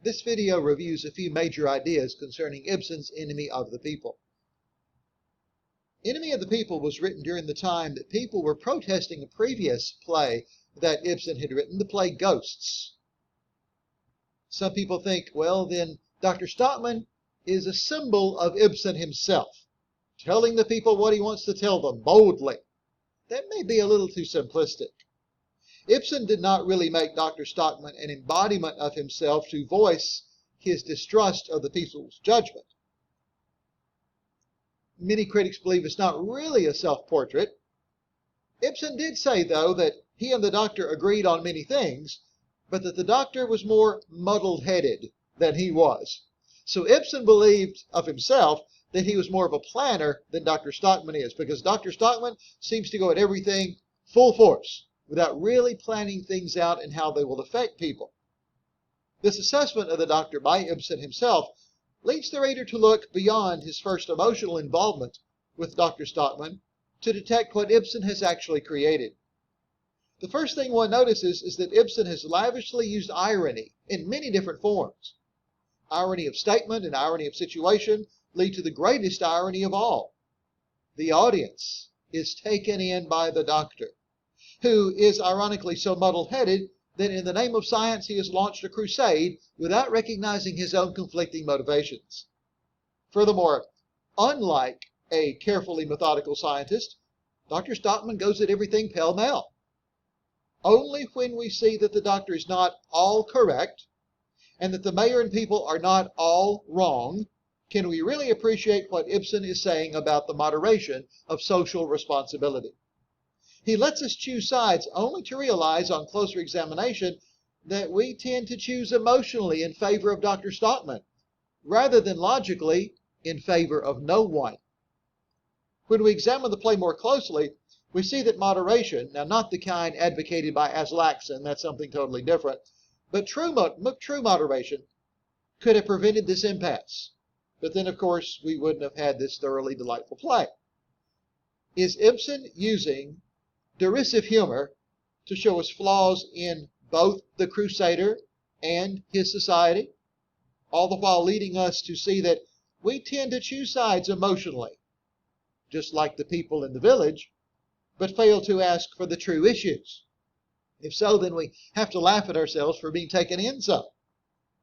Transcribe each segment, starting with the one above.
This video reviews a few major ideas concerning Ibsen's Enemy of the People. Enemy of the People was written during the time that people were protesting a previous play that Ibsen had written, the play Ghosts. Some people think, well, then Dr. Stockmann is a symbol of Ibsen himself, telling the people what he wants to tell them boldly. That may be a little too simplistic. Ibsen did not really make Dr. Stockmann an embodiment of himself to voice his distrust of the people's judgment. Many critics believe it's not really a self-portrait. Ibsen did say, though, that he and the doctor agreed on many things, but that the doctor was more muddle-headed than he was. So Ibsen believed of himself that he was more of a planner than Dr. Stockmann is, because Dr. Stockmann seems to go at everything full force, without really planning things out and how they will affect people. This assessment of the doctor by Ibsen himself leads the reader to look beyond his first emotional involvement with Dr. Stockmann to detect what Ibsen has actually created. The first thing one notices is that Ibsen has lavishly used irony in many different forms. Irony of statement and irony of situation lead to the greatest irony of all. The audience is taken in by the doctor, who is ironically so muddle-headed that in the name of science he has launched a crusade without recognizing his own conflicting motivations. Furthermore, unlike a carefully methodical scientist, Dr. Stockmann goes at everything pell-mell. Only when we see that the doctor is not all correct and that the mayor and people are not all wrong can we really appreciate what Ibsen is saying about the moderation of social responsibility. He lets us choose sides only to realize on closer examination that we tend to choose emotionally in favor of Dr. Stockmann, rather than logically in favor of no one. When we examine the play more closely, we see that moderation, now not the kind advocated by Aslaksen, that's something totally different, but true moderation could have prevented this impasse. But then, of course, we wouldn't have had this thoroughly delightful play. Is Ibsen using derisive humor to show us flaws in both the Crusader and his society, all the while leading us to see that we tend to choose sides emotionally, just like the people in the village, but fail to ask for the true issues? If so, then we have to laugh at ourselves for being taken in so.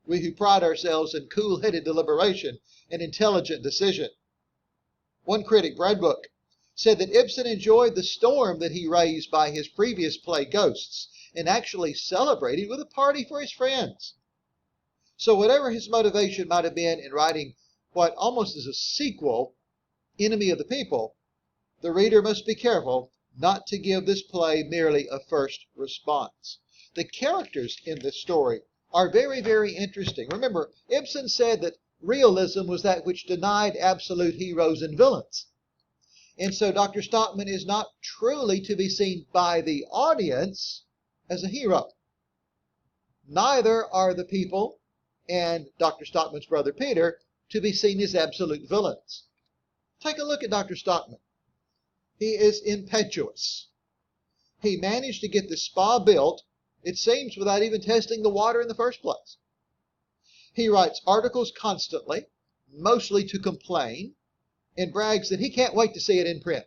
We who pride ourselves in cool-headed deliberation and intelligent decision. One critic, Bradbook, said that Ibsen enjoyed the storm that he raised by his previous play Ghosts and actually celebrated with a party for his friends. So whatever his motivation might have been in writing what almost is a sequel, Enemy of the People, the reader must be careful not to give this play merely a first response. The characters in this story are very, very interesting. Remember, Ibsen said that realism was that which denied absolute heroes and villains. And so Dr. Stockmann is not truly to be seen by the audience as a hero. Neither are the people and Dr. Stockmann's brother Peter to be seen as absolute villains. Take a look at Dr. Stockmann. He is impetuous. He managed to get the spa built, it seems, without even testing the water in the first place. He writes articles constantly, mostly to complain, and brags that he can't wait to see it in print.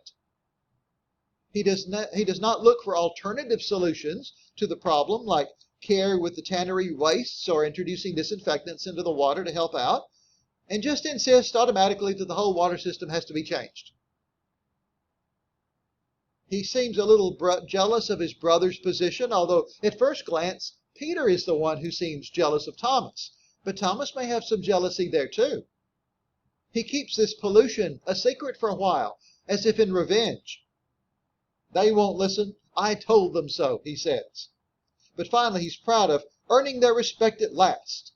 He does not look for alternative solutions to the problem, like care with the tannery wastes or introducing disinfectants into the water to help out, and just insists automatically that the whole water system has to be changed. He seems a little jealous of his brother's position, although at first glance, Peter is the one who seems jealous of Thomas. But Thomas may have some jealousy there too. He keeps this pollution a secret for a while, as if in revenge. They won't listen. I told them so, he says. But finally, he's proud of earning their respect at last.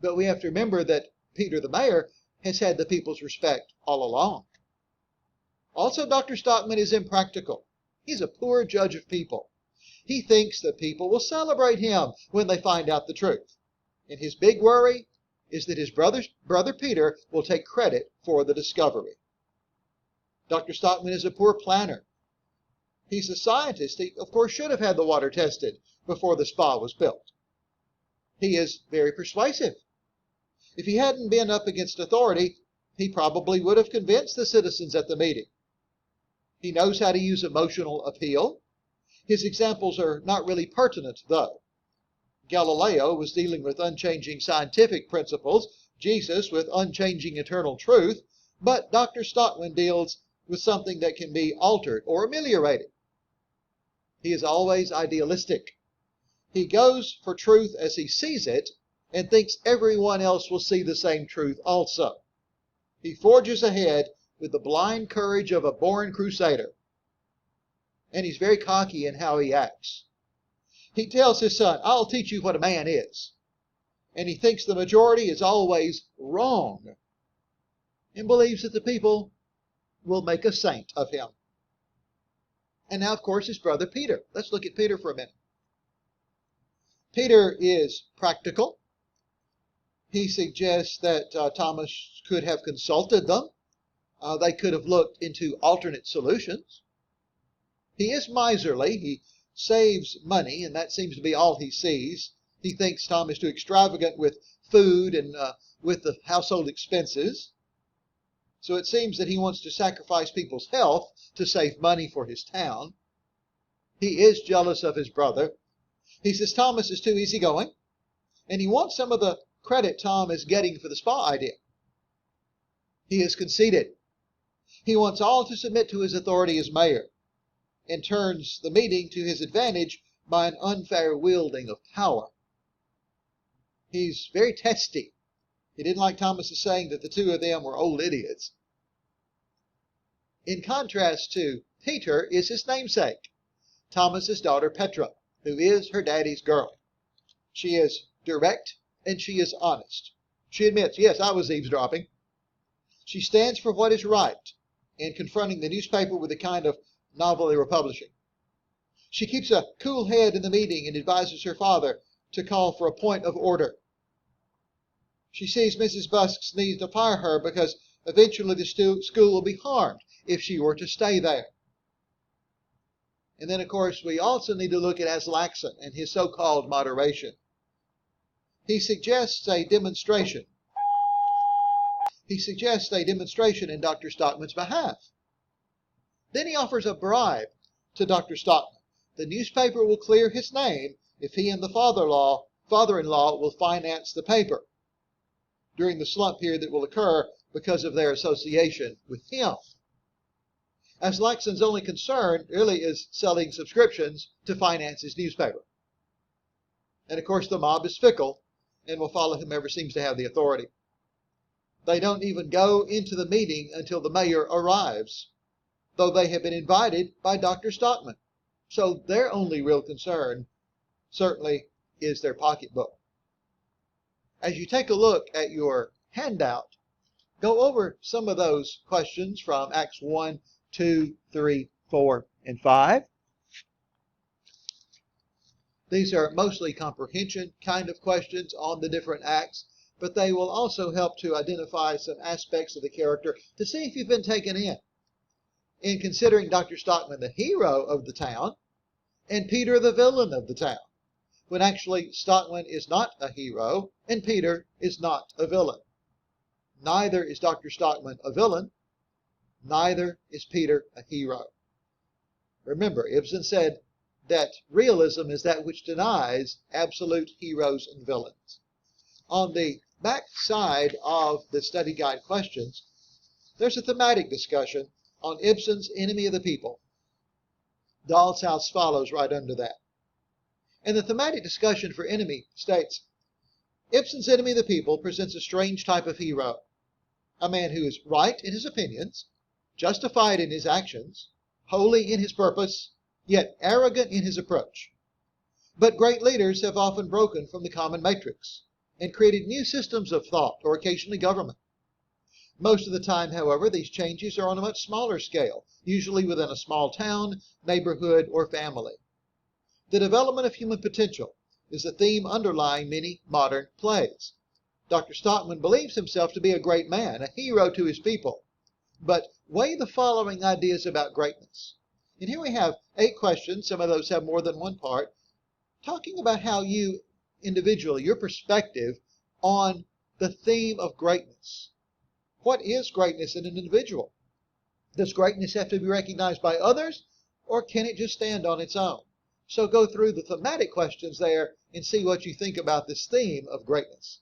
But we have to remember that Peter the mayor has had the people's respect all along. Also, Dr. Stockmann is impractical. He's a poor judge of people. He thinks that people will celebrate him when they find out the truth. And his big worry is that his brother Peter will take credit for the discovery. Dr. Stockmann is a poor planner. He's a scientist. He, of course, should have had the water tested before the spa was built. He is very persuasive. If he hadn't been up against authority, he probably would have convinced the citizens at the meeting. He knows how to use emotional appeal. His examples are not really pertinent, though. Galileo was dealing with unchanging scientific principles, Jesus with unchanging eternal truth, but Dr. Stockman deals with something that can be altered or ameliorated. He is always idealistic. He goes for truth as he sees it and thinks everyone else will see the same truth also. He forges ahead with the blind courage of a born crusader. And he's very cocky in how he acts. He tells his son, I'll teach you what a man is. And he thinks the majority is always wrong and believes that the people will make a saint of him. And now, of course, his brother Peter. Let's look at Peter for a minute. Peter is practical. He suggests that Thomas could have consulted them. They could have looked into alternate solutions. He is miserly. He saves money, and that seems to be all he sees. He thinks Tom is too extravagant with food and with the household expenses. So it seems that he wants to sacrifice people's health to save money for his town. He is jealous of his brother. He says Thomas is too easygoing, and he wants some of the credit Tom is getting for the spa idea. He is conceited. He wants all to submit to his authority as mayor, and turns the meeting to his advantage by an unfair wielding of power. He's very testy. He didn't like Thomas's saying that the two of them were old idiots. In contrast to Peter is his namesake, Thomas's daughter Petra, who is her daddy's girl. She is direct and she is honest. She admits, yes, I was eavesdropping. She stands for what is right and confronting the newspaper with the kind of novel they were publishing. She keeps a cool head in the meeting and advises her father to call for a point of order. She sees Mrs. Busk needs to fire her because eventually the school will be harmed if she were to stay there. And then, of course, we also need to look at Aslaxon and his so-called moderation. He suggests a demonstration. He suggests a demonstration in Dr. Stockman's behalf. Then he offers a bribe to Dr. Stockman. The newspaper will clear his name if he and the father-in-law will finance the paper during the slump period that will occur because of their association with him. Aslaxon's only concern really is selling subscriptions to finance his newspaper. And of course the mob is fickle and will follow whomever seems to have the authority. They don't even go into the meeting until the mayor arrives, though they have been invited by Dr. Stockman. So their only real concern certainly is their pocketbook. As you take a look at your handout, go over some of those questions from Acts 1, 2, 3, 4, and 5. These are mostly comprehension kind of questions on the different acts, but they will also help to identify some aspects of the character to see if you've been taken in considering Dr. Stockman the hero of the town and Peter the villain of the town, when actually Stockman is not a hero and Peter is not a villain. Neither is Dr. Stockman a villain, neither is Peter a hero. Remember, Ibsen said that realism is that which denies absolute heroes and villains. On the back side of the study guide questions, there's a thematic discussion on Ibsen's Enemy of the People. Doll's House follows right under that. And the thematic discussion for Enemy states, Ibsen's Enemy of the People presents a strange type of hero, a man who is right in his opinions, justified in his actions, holy in his purpose, yet arrogant in his approach. But great leaders have often broken from the common matrix and created new systems of thought or occasionally government. Most of the time, however, these changes are on a much smaller scale, usually within a small town, neighborhood, or family. The development of human potential is a theme underlying many modern plays. Dr. Stockman believes himself to be a great man, a hero to his people. But weigh the following ideas about greatness. And here we have 8 questions, some of those have more than one part, talking about how you individually, your perspective on the theme of greatness. What is greatness in an individual? Does greatness have to be recognized by others, or can it just stand on its own? So go through the thematic questions there and see what you think about this theme of greatness.